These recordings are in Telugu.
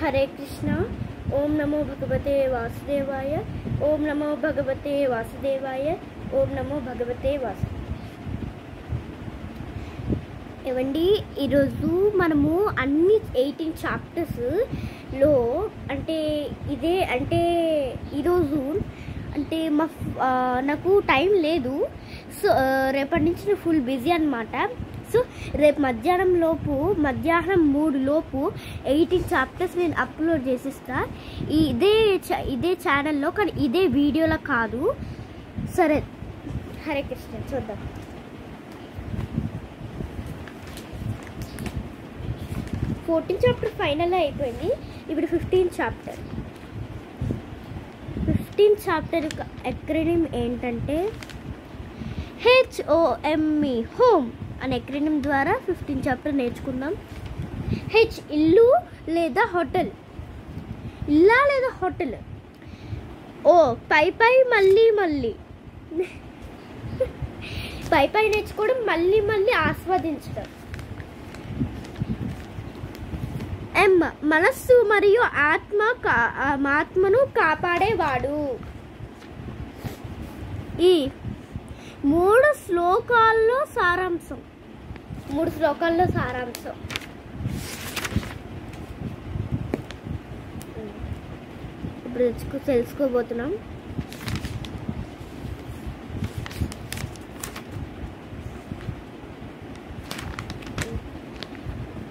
హరే కృష్ణ. ఓం నమో భగవతే వాసుదేవాయ. ఓం నమో భగవతే వాసుదేవాయ. ఓం నమో భగవతే ఏవండి, ఈరోజు మనము అన్ని 18 చాప్టర్స్లో ఈరోజు నాకు టైం లేదు. సో రేపటి నుంచి నేను ఫుల్ బిజీ అనమాట. సో రేపు మధ్యాహ్నం 3 లోపు 18 చాప్టర్స్ నేను అప్లోడ్ చేసిస్తా ఇదే ఛానల్లో, కానీ ఇదే వీడియోలో కాదు. సరే, హరే కృష్ణ. చూద్దాం. ఫోర్టీన్ చాప్టర్ ఫైనల్ అయిపోయింది. ఇప్పుడు 15 చాప్టర్. 15 చాప్టర్ యొక్క ఎక్రోనిమ్ ఏంటంటే HOME, హోమ్ అనే ఎక్రోనిమ్ ద్వారా 15 చాప్టర్ నేర్చుకుందాం. H ఇల్లు లేదా హోటల్, ఇల్లా లేదా హోటల్. O పై మళ్ళీ పై నేర్చుకోవడం, మళ్ళీ ఆస్వాదించడం. M మనస్సు మరియు ఆత్మను కాపాడేవాడు. ఈ 3 శ్లోకాల్లో సారాంశం. ఇప్పుడు తెలుసుకోబోతున్నాం.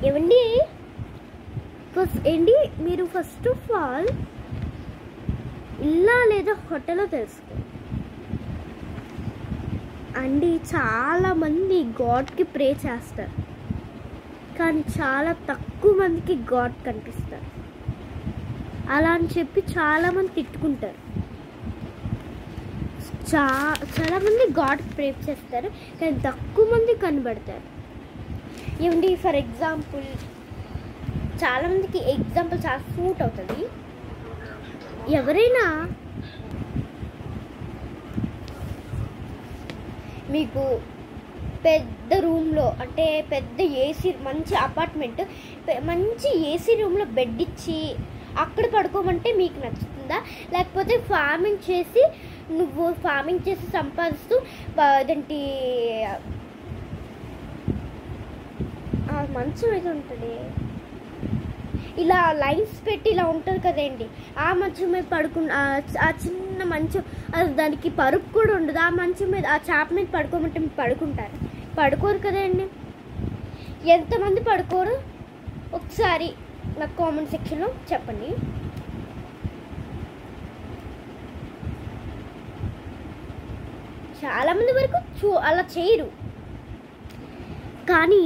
ఏమండి, మీరు ఫస్ట్ ఆఫ్ ఆల్ ఇల్లా లేదా హోటల్లో తెలుసుకో అండి. చాలామంది గాడ్కి ప్రే చేస్తారు, కానీ చాలా తక్కువ మందికి గాడ్ కనిపిస్తారు. అలా అని చెప్పి చాలామంది తిట్టుకుంటారు. చాలామంది గాడ్కి ప్రే చేస్తారు, కానీ తక్కువ మంది కనబడతారు. ఏమండి, ఫర్ ఎగ్జాంపుల్, చాలామందికి ఎగ్జాంపుల్ చాలా సూట్ అవుతుంది. ఎవరైనా మీకు పెద్ద రూమ్లో, పెద్ద ఏసీ, మంచి అపార్ట్మెంట్, మంచి ఏసీ రూమ్లో బెడ్ ఇచ్చి అక్కడ పడుకోమంటే మీకు నచ్చుతుందా? లేకపోతే ఫార్మింగ్ చేసి సంపాదిస్తూ అదేంటి మంచం అయితే ఉంటుంది, ఇలా లైన్స్ పెట్టి ఇలా ఉంటుంది కదండి, ఆ మంచం మీద ఆ చిన్న మంచం, దానికి పరుపు కూడా ఉండదు. ఆ మంచం మీద, ఆ చాప మీద పడుకోమంటే మీరు పడుకుంటారు? పడుకోరు కదండి. ఎంతమంది పడుకోరు? ఒకసారి నాకు కామెంట్ సెక్షన్లో చెప్పండి. చాలామంది వరకు అలా చేయరు. కానీ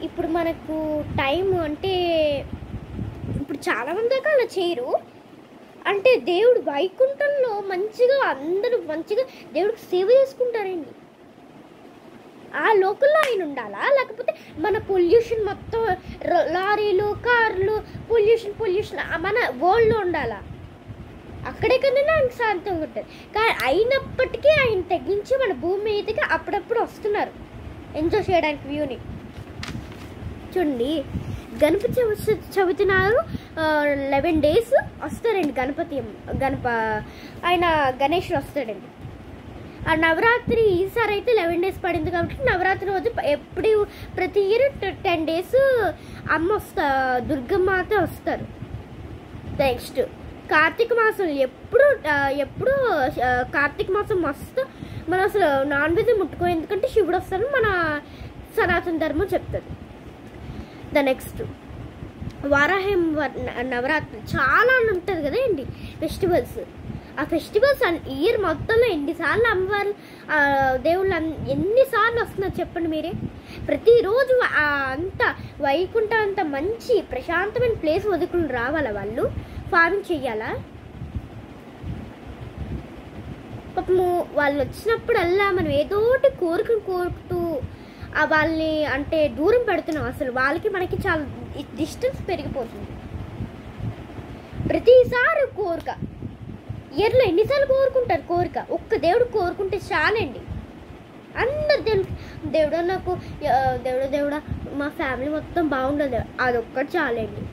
ఇప్పుడు మనకు టైం ఇప్పుడు చాలామంది దాకా అలా చేయరు. దేవుడు వైకుంఠంలో అందరూ మంచిగా దేవుడికి సేవ చేసుకుంటారండి. ఆ లోకల్లో ఆయన ఉండాలా? లేకపోతే మన పొల్యూషన్ మొత్తం, లారీలు, కార్లు, పొల్యూషన్ మన వరల్డ్లో ఉండాలా? అక్కడే కన్నా ఆయనకు శాంతంగా ఉంటుంది. కానీ అయినప్పటికీ ఆయన తగ్గించి మన భూమి మీదకి అప్పుడప్పుడు వస్తున్నారు ఎంజాయ్ చేయడానికి వ్యూని. చూడండి, గణపతి చవితి నాడు 11 days వస్తారండి. ఆయన గణేశుడు వస్తాడండి. ఆ నవరాత్రి ఈసారి అయితే 11 days పడింది కాబట్టి నవరాత్రి రోజు ప్రతి ఇయర్ 10 days దుర్గమ్మాత వస్తారు. నెక్స్ట్ కార్తీక మాసం, ఎప్పుడు కార్తీక మాసం మస్తు మనం అసలు నాన్ వెజ్ ముట్టుకో, ఎందుకంటే శివుడు వస్తారని మన సనాతన ధర్మం చెప్తుంది. నెక్స్ట్ వారాహం నవరాత్రి చాలా ఉంటుంది కదండి ఫెస్టివల్స్. ఆ ఫెస్టివల్స్ ఇయర్ మొత్తంలో ఎన్నిసార్లు అమ్మవారు దేవుళ్ళు ఎన్నిసార్లు వస్తున్నారు చెప్పండి మీరే. ప్రతిరోజు అంత వైకుంఠం అంత మంచి ప్రశాంతమైన ప్లేస్ వదుకుని రావాలా? వాళ్ళు ఫార్మింగ్ చెయ్యాలా? పాపము వాళ్ళు వచ్చినప్పుడల్లా మనం ఏదోటి కోరుకుతూ వాళ్ళని దూరం పెడుతున్నాం. అసలు వాళ్ళకి మనకి చాలా డిస్టెన్స్ పెరిగిపోతుంది. ప్రతిసారి కోరిక, ఇయర్లో ఎన్నిసార్లు కోరుకుంటారు కోరిక? ఒక్క దేవుడు కోరుకుంటే చాలండి. అందరు దేవుడా నాకు దేవుడా మా ఫ్యామిలీ మొత్తం బాగుండదు, అదొక్కటి చాలండి.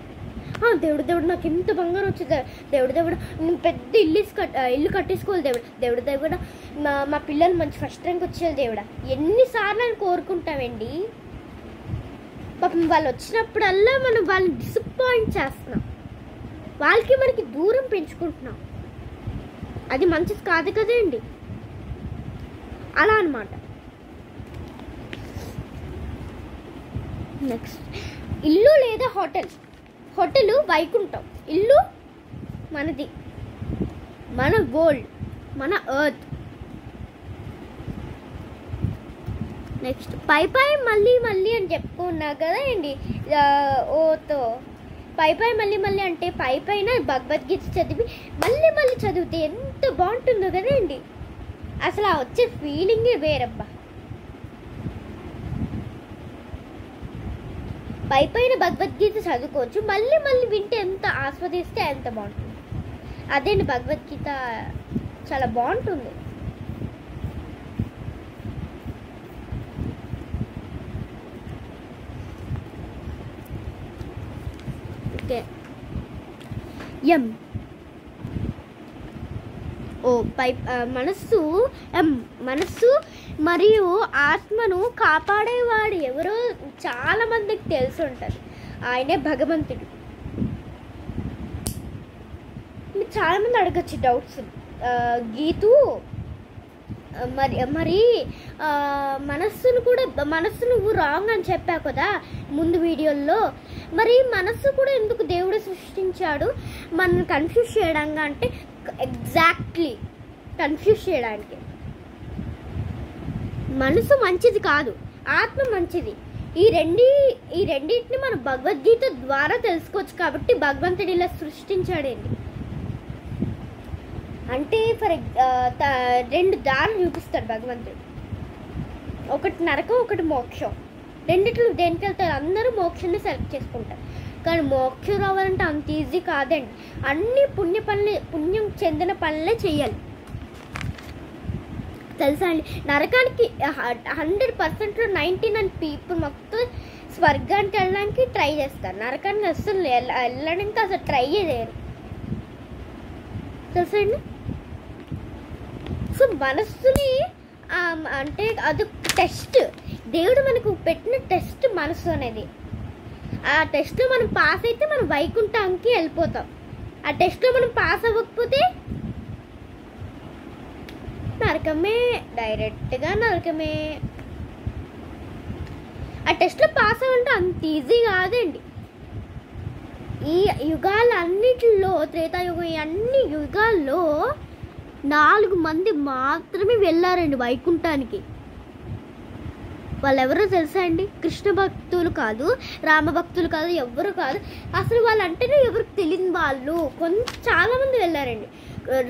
దేవుడు దేవుడు నాకు ఎంత బంగారం వచ్చింది, దేవుడు దేవుడు నేను పెద్ద ఇల్లు కట్టేసుకోవాలి, దేవుడు దేవుడు మా పిల్లలు మంచి ఫస్ట్ ర్యాంక్ వచ్చేది దేవుడా. ఎన్నిసార్లు అని కోరుకుంటామండి. పాపం వాళ్ళు వచ్చినప్పుడల్లా మనం వాళ్ళని డిసప్పాయింట్ చేస్తున్నాం, వాళ్ళకి మనకి దూరం పెంచుకుంటున్నాం. అది మంచిది కాదు కదండి. అలా అన్నమాట. నెక్స్ట్ ఇల్లు లేదా హోటల్ వైకుంఠం, ఇల్లు మనది, మన వరల్డ్, మన ఎర్త్. నెక్స్ట్ పై మళ్ళీ అని చెప్పుకున్నా కదా అండి. ఓతో పై మళ్ళీ అంటే పైన భగవద్గీత చదివి మళ్ళీ చదివితే ఎంత బాగుంటుందో కదండి. అసలు ఆ వచ్చే ఫీలింగే వేరబ్బా. పైన భగవద్గీత చదువుకోవచ్చు, మళ్ళీ వింటే ఎంత ఆస్వాదిస్తే ఎంత బాగుంటుంది. అదేంటి భగవద్గీత చాలా బాగుంటుంది. ఓకే. మనస్సు మరియు ఆత్మను కాపాడేవాడు ఎవరో చాలా మందికి తెలిసి ఉంటుంది. ఆయనే భగవంతుడు. మీరు చాలా మంది అడగచ్చు డౌట్స్. గీతు మరి మనస్సు నువ్వు రాంగ్ అని చెప్పావు కదా ముందు వీడియోల్లో. మరి మనస్సు కూడా ఎందుకు దేవుడు సృష్టించాడు? మనల్ని కన్ఫ్యూజ్ చేయడానికి అంటే ఎగ్జాక్ట్లీ కన్ఫ్యూజ్ చేయడానికి. మనసు మంచిది కాదు, ఆత్మ మంచిది. ఈ రెండింటిని మనం భగవద్గీత ద్వారా తెలుసుకోవచ్చు. కాబట్టి భగవంతుడు ఇలా సృష్టించాడండి. అంటే రెండు దారులు చూపిస్తాడు భగవంతుడు. ఒకటి నరకం, ఒకటి మోక్షం. రెండిట్లో దేనికి వెళ్తారు? అందరూ మోక్షాన్ని సెలెక్ట్ చేసుకుంటారు. కానీ మోక్షం రావాలంటే అంత ఈజీ కాదండి. అన్ని పుణ్యం చెందిన పనులే చేయాలి, తెలుసా అండి. నరకానికి 100%లో 99 పీపుల్ మొత్తం స్వర్గానికి వెళ్ళడానికి ట్రై చేస్తారు. నరకానికి అసలు వెళ్ళడానికి అసలు ట్రై చేయరు, తెలుసా అండి. సో మనస్సుని అంటే అది టెస్ట్, దేవుడు మనకు పెట్టిన టెస్ట్ మనసు అనేది. ఆ టెస్ట్లో మనం పాస్ అయితే మనం వైకుంఠానికి వెళ్ళిపోతాం. ఆ టెస్ట్లో మనం పాస్ అవ్వకపోతే నరకమే, డైరెక్ట్గా నరకమే. ఆ టెస్ట్లో పాస్ అవ్వాలంటే అంత ఈజీ కాదండి. ఈ యుగాలన్నిటిలో, త్రేతాయుగం అన్ని యుగాల్లో 4 మంది మాత్రమే వెళ్ళారండి వైకుంఠానికి. వాళ్ళు ఎవరో తెలుసా అండి? కృష్ణ భక్తులు కాదు, రామ భక్తులు కాదు, ఎవరు కాదు. అసలు వాళ్ళంటేనే ఎవరికి తెలియని వాళ్ళు చాలా మంది వెళ్ళారండి.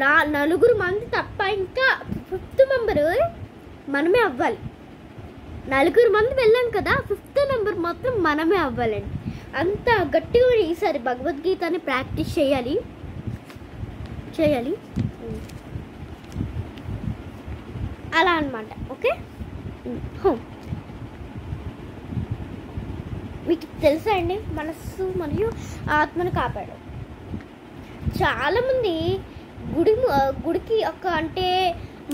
4 మంది తప్ప ఇంకా 5th మెంబరు మనమే అవ్వాలి. 4 మంది వెళ్ళాం కదా, 5th మెంబర్ మాత్రం మనమే అవ్వాలండి. అంత గట్టిగా ఈసారి భగవద్గీతని ప్రాక్టీస్ చేయాలి. అలా అన్నమాట. ఓకే. మీకు తెలుసా అండి, మనస్సు మరియు ఆత్మను కాపాడు. చాలామంది గుడికి అంటే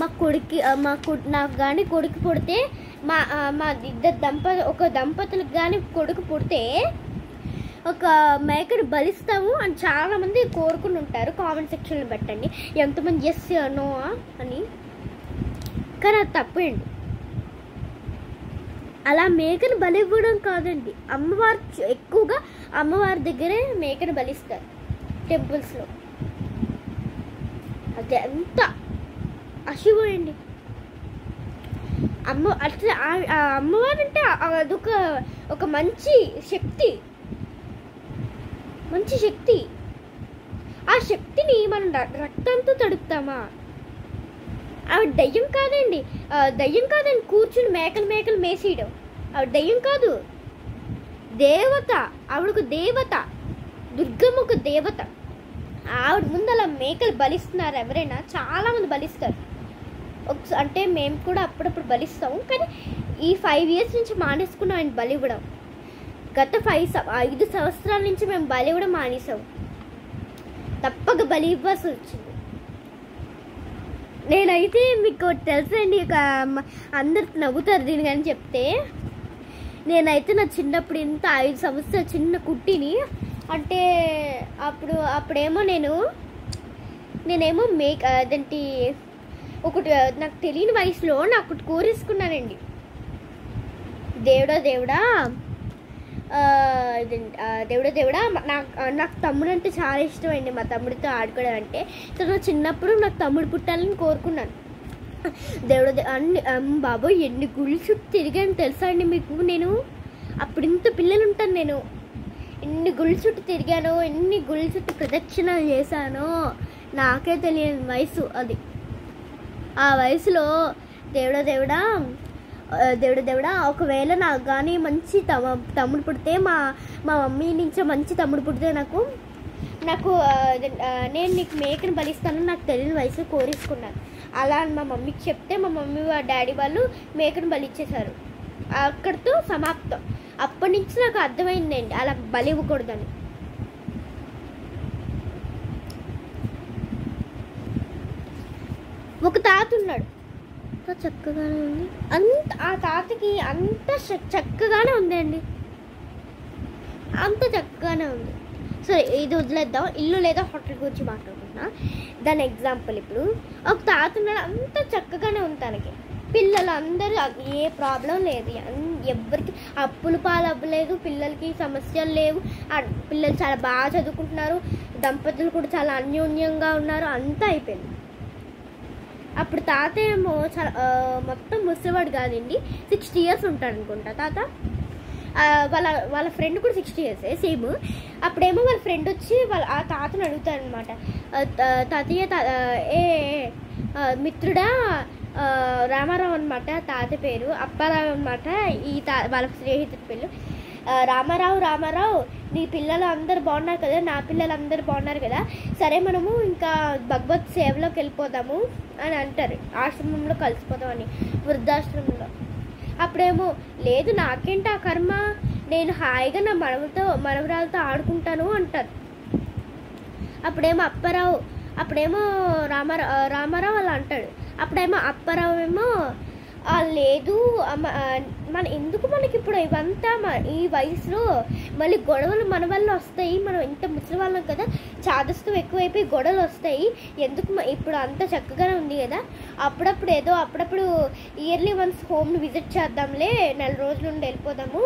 నాకు కానీ కొడుకు పుడితే మా ఇద్దరు దంపతులకు కానీ కొడుకు పుడితే ఒక మేకను బలిస్తాము అని చాలామంది కోరుకుని ఉంటారు. కామెంట్ సెక్షన్లో పెట్టండి ఎంతమంది ఎస్ నో అని. కానీ అది తప్పండి. అలా మేకను బలి ఇవ్వడం కాదండి. ఎక్కువగా అమ్మవారి దగ్గరే మేకను బలిస్తారు టెంపుల్స్లో. అది ఎంత అశుభండి. అట్లా అమ్మవారు అంటే అదొక మంచి శక్తి. ఆ శక్తిని మనం రక్తంతో తడుపుతామా? ఆవిడ దయ్యం కాదండి. కూర్చుని మేకలు మేసేయడం ఆవిడ దయ్యం కాదు, దేవత. ఆవిడకు దేవత, దుర్గమ్మ ఒక దేవత. ఆవిడ ముందు అలా మేకలు బలిస్తున్నారు ఎవరైనా? చాలామంది బలిస్తారు. అంటే మేము కూడా అప్పుడప్పుడు బలిస్తాము. కానీ ఈ 5 years నుంచి మానేసుకున్నాం ఆయన బలి ఇవ్వడం. గత 5 సంవత్సరాల నుంచి మేము బలి కూడా మానేసాం. తప్పక బలి ఇవ్వాల్సి వచ్చింది. నేనైతే మీకు తెలుసండి, అందరు నవ్వుతారు దీని కానీ చెప్తే, నేనైతే నా చిన్నప్పుడు ఇంత 5 సంవత్సరాల చిన్న కుట్టిని అంటే అప్పుడేమో నేనేమో అదేంటి ఒకటి నాకు తెలియని వయసులో నాకు ఒకటి కోరేసుకున్నానండి. దేవుడా నాకు తమ్ముడు అంటే చాలా ఇష్టం అండి. మా తమ్ముడితో ఆడుకోవడం అంటే. సో నా చిన్నప్పుడు నాకు తమ్ముడు పుట్టాలని కోరుకున్నాను. బాబోయ్ ఎన్ని గుళ్ళు చుట్టూ తిరిగాను తెలుసా అండి మీకు. నేను అప్పుడు ఇంత పిల్లలు ఉంటాను, నేను ఎన్ని గుళ్ళు చుట్టూ తిరిగాను, ఎన్ని గుళ్ళు చుట్టూ ప్రదక్షిణలు చేశానో నాకే తెలియని వయసు అది. ఆ వయసులో దేవుడా ఒకవేళ నాకు కానీ మంచి తమ్ముడు పుడితే, మా మమ్మీ నుంచి మంచి తమ్ముడు పుడితే నాకు నేను నీకు మేకను బలిస్తానని నాకు తెలియని వయసు కోరేసుకున్నాను. అలా అని మా మమ్మీకి చెప్తే మా మమ్మీ డాడీ వాళ్ళు మేకను బలిచ్చేశారు. అక్కడితో సమాప్తం. అప్పటి నుంచి నాకు అర్థమైందండి అలా బలి ఇవ్వకూడదని. ఒక తాత ఉన్నాడు, చక్కగానే ఉంది. ఆ తాతకి అంత చక్కగానే ఉందండి, అంత చక్కగానే ఉంది. సరే ఇది వదిలేద్దాం. ఇల్లు లేదా హోటల్ గురించి మాట్లాడుకుంటున్నా. దాని ఎగ్జాంపుల్ ఇప్పుడు ఒక తాత ఉన్నాడు, అంత చక్కగానే ఉంది. తనకి పిల్లలు అందరూ ఏ ప్రాబ్లం లేదు, ఎవరికి అప్పులు పాలవ్వలేదు, పిల్లలకి సమస్యలు లేవు, పిల్లలు చాలా బాగా చదువుకుంటున్నారు, దంపతులు కూడా చాలా అన్యోన్యంగా ఉన్నారు, అంతా అయిపోయింది. అప్పుడు తాత ఏమో చాలా మొత్తం ముసలివాడు కాదండి, 60 years ఉంటాడు అనుకుంటా తాత. వాళ్ళ ఫ్రెండ్ కూడా 60 years సేమ్. అప్పుడేమో వాళ్ళ ఫ్రెండ్ వచ్చి ఆ తాతను అడుగుతారు అనమాట, తాతయ్య మిత్రుడా రామారావు అనమాట తాత పేరు, అప్పారావు అనమాట వాళ్ళ స్నేహితుడి పేరు. రామారావు నీ పిల్లలు అందరు బాగున్నారు కదా, నా పిల్లలు అందరు బాగున్నారు కదా, సరే మనము ఇంకా భగవత్ సేవలోకి వెళ్ళిపోదాము అని అంటారు. ఆశ్రమంలో కలిసిపోదామని, వృద్ధాశ్రమంలో. అప్పుడేమో లేదు నాకేంటి ఆ కర్మ, నేను హాయిగా నా మనవరాలతో ఆడుకుంటాను అంటారు. అప్పుడేమో రామారావు అలా అంటాడు. అప్పుడేమో అప్పారావు ఏమో లేదు ఎందుకు మనకి ఇప్పుడు ఇవంతా ఈ వయసులో మళ్ళీ గొడవలు మన వల్ల వస్తాయి, మనం ఇంత ముసలి వాళ్ళం కదా, చాదస్తం ఎక్కువైపోయి గొడవలు వస్తాయి, ఎందుకు ఇప్పుడు అంత చక్కగానే ఉంది కదా, అప్పుడప్పుడు ఇయర్లీ వన్స్ హోమ్ని విజిట్ చేద్దాంలే, 4 రోజులు ఉండి వెళ్ళిపోదాము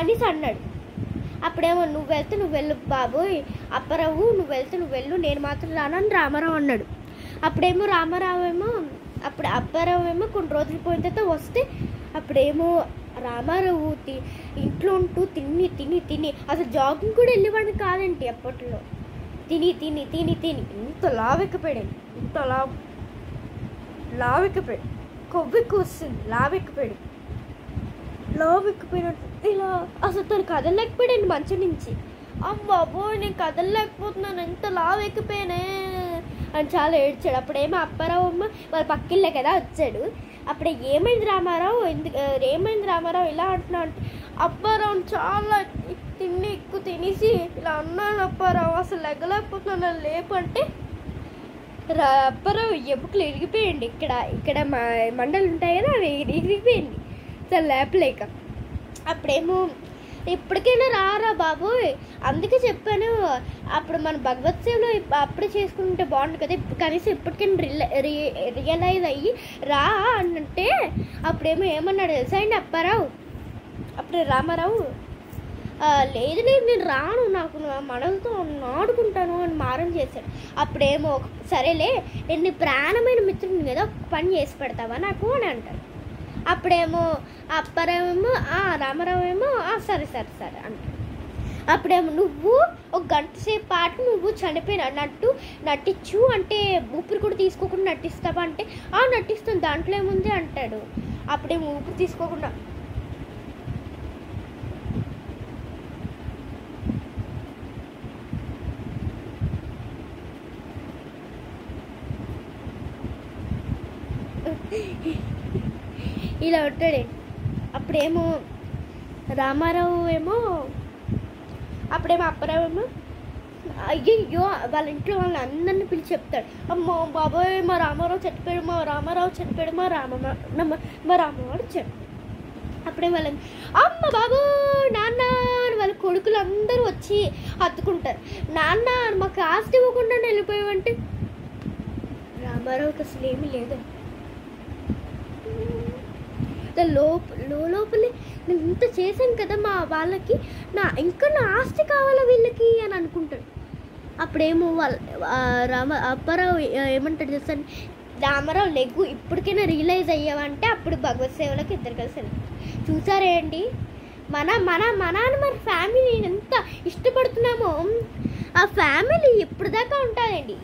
అనేసి అన్నాడు. అప్పుడేమో నువ్వు వెళ్ళు బాబోయ్ అప్పారావు, నువ్వు వెళ్ళు, నేను మాత్రం రానని రామారావు అన్నాడు. అప్పుడేమో అప్పారావు ఏమో కొన్ని రోజులు పోయిన తర్వాత వస్తే, అప్పుడేమో రామారావు ఇంట్లో ఉంటూ తిని అసలు జాగింగ్ కూడా వెళ్ళేవాడిని కాదండి అప్పట్లో. తిని ఇంత లావెక్కిపోయాడు, ఇంత లావెక్కిపోయాడు, కొవ్వెక్కి వస్తుంది, లావెక్కిపోయినట్టు ఇలా అసలు తను కదలలేకపోయాడండి మంచం నుంచి. అమ్మాబో నేను కదలలేకపోతున్నాను, ఎంత లావెక్కిపోయానే అని చాలా ఏడ్చాడు. అప్పుడేమో అప్పారావు వాళ్ళ పక్కిళ్ళే కదా వచ్చాడు. అప్పుడే ఏమైంది రామారావు ఇలా అంటున్నా అంటే, అప్పారావు చాలా ఎక్కువ తినేసి ఇలా అన్నాను అప్పారావు, అసలు లెగ్గలేకపోతున్నాను లేపంటే అప్పారావు ఎముకలు ఇరిగిపోయండి. ఇక్కడ మండలు ఉంటాయి కదా, అవి ఇరిగిపోయింది అసలు లేపలేక. అప్పుడేమో ఇప్పటికైనా రారా బాబోయ్, అందుకే చెప్పాను అప్పుడు మన భగవత్ సేవలో అప్పుడే చేసుకుంటే బాగుంటుంది కదా, కనీసం ఇప్పటికైనా రియలైజ్ అయ్యి రా అంటే, అప్పుడేమో ఏమన్నాడు తెలుసా అండి అప్పారావు. అప్పుడు రామారావు లేదు నేను రాను, నాకు మనలతో ఆడుకుంటాను అని మారం చేశాడు. అప్పుడేమో సరేలే నేను నీ ప్రాణమైన మిత్రుడిని కదా, ఒక పని చేసి పెడతావా నాకు అని అంటాడు. అప్పుడేమో అప్పారావేమో రామారావు ఏమో సరే అంటాడు. అప్పుడేమో నువ్వు 1 గంట సేపు పాటు నువ్వు చనిపోయినట్టు నటించు అంటే, ఊపిరి కూడా తీసుకోకుండా నటిస్తావా అంటే, నటిస్తాను దాంట్లో ఏముంది అంటాడు. అప్పుడేమో ఊపిరి తీసుకోకుండా ఇలా ఉంటాడే. అప్పుడేమో రామారావు ఏమో అప్పుడేమో అప్పారావు ఏమో అయ్యో వాళ్ళ ఇంట్లో వాళ్ళని అందరినీ పిలిచి చెప్తాడు, అమ్మో బాబోయ్ మా రామారావు చనిపోయాడు, మా రామారావు చనిపోయాడు, మా రామవాడు చనిపోయాడు. అప్పుడే వాళ్ళని అమ్మ బాబు నాన్న వాళ్ళ కొడుకులు అందరూ వచ్చి హత్తుకుంటారు. నాన్న మాకు ఆస్తి ఇవ్వకుండా వెళ్ళిపోయావంటే రామారావుకి అసలు ఏమీ లేదు. లోపలే నేను ఇంత చేశాను కదా మా వాళ్ళకి, ఇంకా నా ఆస్తి కావాలా వీళ్ళకి అని అనుకుంటాడు. అప్పుడేమో అప్పారావు ఏమంటాడు చేస్తాను, రామారావు లెగ్గు ఇప్పటికైనా రియలైజ్ అయ్యావంటే అప్పుడు భగవత్ సేవలకు ఇద్దరు కలిసి వెళ్తారు. చూసారే అండి మన ఫ్యామిలీ ఎంత ఇష్టపడుతున్నామో ఆ ఫ్యామిలీ ఎప్పుడు దాకా ఉంటుందండి,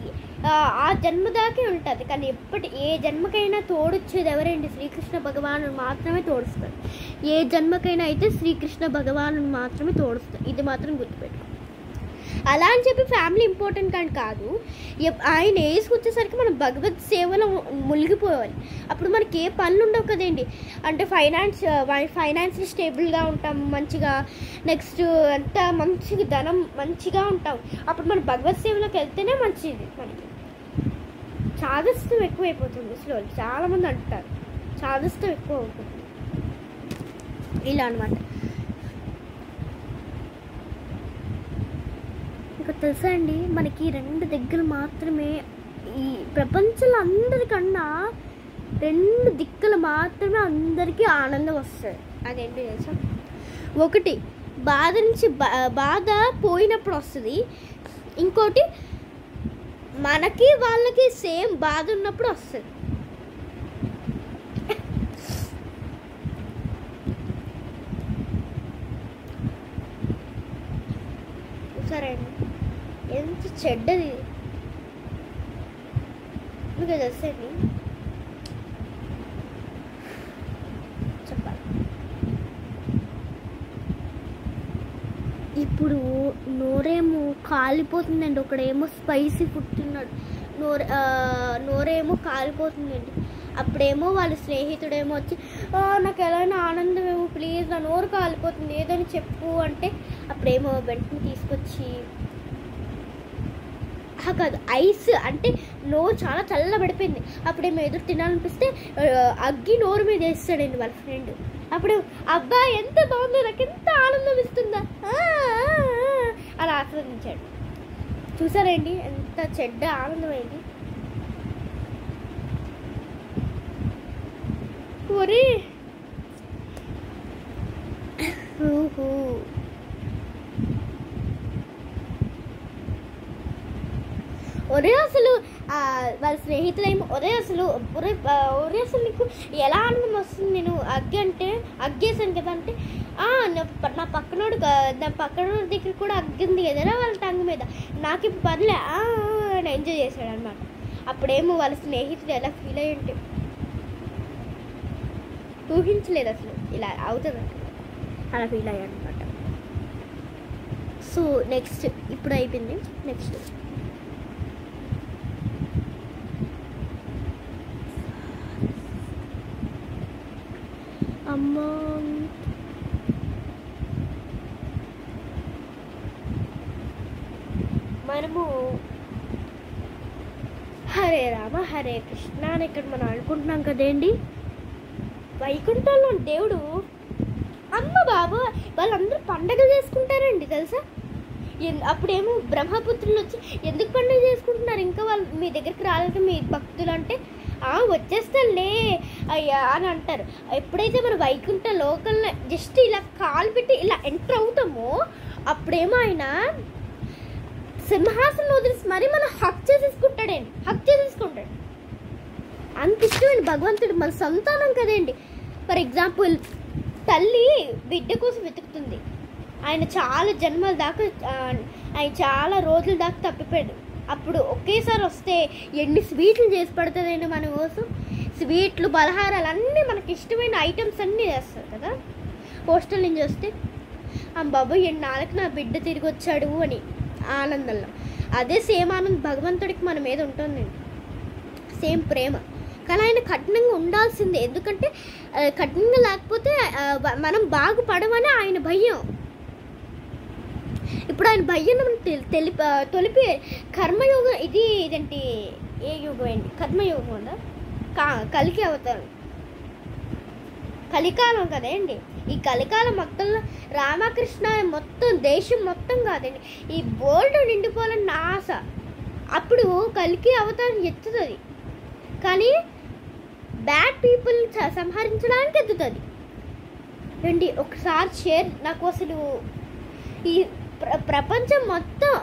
ఆ జన్మ దాకే ఉంటుంది. కానీ ఏ జన్మకైనా తోడొచ్చేది ఎవరండి? శ్రీకృష్ణ భగవానుడు మాత్రమే తోడుస్తారు. ఏ జన్మకైనా అయితే శ్రీకృష్ణ భగవానుడు మాత్రమే తోడుస్తారు. ఇది మాత్రం గుర్తుపెట్టుకో. అలా అని చెప్పి ఫ్యామిలీ ఇంపార్టెంట్ కానీ కాదు. ఆయన ఏజ్కి వచ్చేసరికి మనం భగవత్ సేవలో మునిగిపోవాలి. అప్పుడు మనకి ఏ పనులు ఉండవు కదండి. అంటే ఫైనాన్షియల్ స్టేబుల్గా ఉంటాం మంచిగా, నెక్స్ట్ అంతా మంచిగా ధనం మంచిగా ఉంటాం. అప్పుడు మనం భగవత్ సేవలోకి వెళ్తేనే మంచిది. మనకి చాదస్తం ఎక్కువైపోతుంది. ముసలి చాలామంది అంటారు చాదస్తం ఎక్కువ అవుతుంది. ఇలా అనమాట. ఇంకా తెలుసా అండి, మనకి 2 దగ్గర మాత్రమే ఈ ప్రపంచంలో అందరికన్నా 2 దిక్కులు మాత్రమే అందరికీ ఆనందం వస్తుంది. అదేంటి తెలుసా? ఒకటి బాధ నుంచి బాధ పోయినప్పుడు వస్తుంది, ఇంకోటి మనకి వాళ్ళకి సేమ్ బాధ ఉన్నప్పుడు వస్తుంది. సరే అండి, ఎంత చెడ్డది మీకు తెలుసండి. చెప్పాలి ఇప్పుడు నోరేమో కాలిపోతుందండి. ఒకడేమో స్పైసీ ఫుడ్ తిన్నాడు, నోరేమో కాలిపోతుందండి. అప్పుడేమో వాళ్ళ స్నేహితుడేమో వచ్చి నాకు ఎలాగైనా ఆనందం ఏమో ప్లీజ్, నా నోరు కాలిపోతుంది ఏదని చెప్పు అంటే అప్పుడేమో వెంటనే తీసుకొచ్చి కాదు ఐస్ అంటే నోరు చాలా చల్లబడిపోయింది. అప్పుడేమో ఎదురు తినాలనిపిస్తే అగ్గి నోరు మీద వేస్తాడండి వాళ్ళ ఫ్రెండ్. అప్పుడు అబ్బా ఎంత బాగుందో, నాకు ఎంత ఆనందం ఇస్తుందా అలా ఆస్వాదించాడు. చూసారండి ఎంత చెడ్డ ఆనందమైంది. ఒరే ఒరే అసలు వాళ్ళ స్నేహితులేమో ఒరే అసలు నీకు ఎలా ఆనందం వస్తుంది, నేను అగ్గేసాను కదా అంటే నా పక్కనోడు దగ్గర కూడా అగ్గింది కదరా వాళ్ళ టంగ్ మీద, నాకు ఇప్పుడు పర్లే అని ఎంజాయ్ చేశాడు అనమాట. అప్పుడేమో వాళ్ళ స్నేహితులు ఎలా ఫీల్ అయ్యి ఉంటే ఊహించలేదు అసలు ఇలా అవుతుంది, అలా ఫీల్ అయ్యాడు అనమాట. సో నెక్స్ట్ ఇప్పుడు అయిపోయింది. నెక్స్ట్ అమ్మా మనము హరే రామ హరే కృష్ణ అని ఇక్కడ మనం అనుకుంటున్నాం కదేండి. వైకుంఠంలో దేవుడు అమ్మ బాబు వాళ్ళందరూ పండగ చేసుకుంటారండి తెలుసా. అప్పుడేమో బ్రహ్మపుత్రులు వచ్చి ఎందుకు పండుగ చేసుకుంటున్నారు, ఇంకా వాళ్ళు మీ దగ్గరికి రాలేదు మీ భక్తులు అంటే వచ్చేస్తానులే అయ్యా అని అంటారు. ఎప్పుడైతే మనం వైకుంఠ లోకల్లో జస్ట్ ఇలా కాలు పెట్టి ఇలా ఎంటర్ అవుతామో అప్పుడేమో ఆయన సింహాసనం వదిలేసి మరి మనం హక్ చేసేసుకుంటాడు. అంత ఇష్టమైన భగవంతుడు మన సంతానం కదండి. ఫర్ ఎగ్జాంపుల్ తల్లి బిడ్డ కోసం వెతుకుతుంది, ఆయన చాలా జన్మల దాకా ఆయన చాలా రోజుల దాకా తప్పిపోయాడు. అప్పుడు ఒకేసారి వస్తే ఎన్ని స్వీట్లు చేసి పడుతుందండి మన కోసం. స్వీట్లు పలహారాలు అన్నీ మనకి ఇష్టమైన ఐటమ్స్ అన్నీ చేస్తారు కదా. హాస్టల్ నుంచి వస్తే బాబు ఎన్నాళ్ళకి నా బిడ్డ తిరిగి వచ్చాడు అని ఆనందంలో. అదే సేమ్ ఆనందం భగవంతుడికి మన మీద ఉంటుందండి, సేమ్ ప్రేమ. కానీ ఆయన కఠినంగా ఉండాల్సిందే, ఎందుకంటే కఠినంగా లేకపోతే మనం బాగుపడమని ఆయన భయం. ఇప్పుడు ఆయన భయం తొలిపి కర్మయోగం ఇదేంటి ఏ యుగం ఏంటి కర్మయోగం ఉందా కలికి అవతారం కలికాలం కదండి. ఈ కలికాలం మొత్తంలో రామకృష్ణ మొత్తం దేశం మొత్తం కాదండి, ఈ వరల్డ్ నిండిపోవాలని నా ఆశ. అప్పుడు కలికి అవతారం ఎత్తుతుంది, కానీ బ్యాడ్ పీపుల్ సంహరించడానికి ఎత్తుతుంది రండి. ఒకసారి షేర్ నాకు అసలు ఈ ప్రపంచం మొత్తం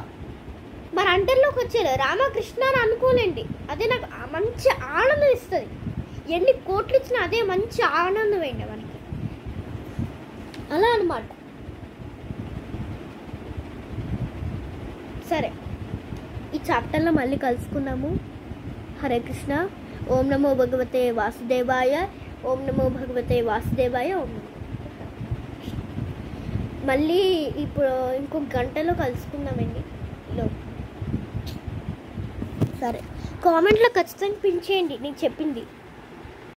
మన అంటర్లోకి వచ్చేది రామకృష్ణ అని అనుకోలేండి. అదే నాకు మంచి ఆనందం ఇస్తుంది. ఎన్ని కోట్లు ఇచ్చినా అదే మంచి ఆనందం అండి మనకి, అలా అన్నమాట. సరే, ఈ చాప్టర్లో మళ్ళీ కలుసుకుందాము. హరే కృష్ణ. ఓం నమో భగవతే వాసుదేవాయ. ఓం నమో భగవతే వాసుదేవాయ. ఓం నమో. మళ్ళీ ఇప్పుడు ఇంకొక గంటలో కలుసుకుందామండి. సరే, కామెంట్లో ఖచ్చితంగా పిన్ చేయండి నేను చెప్పింది.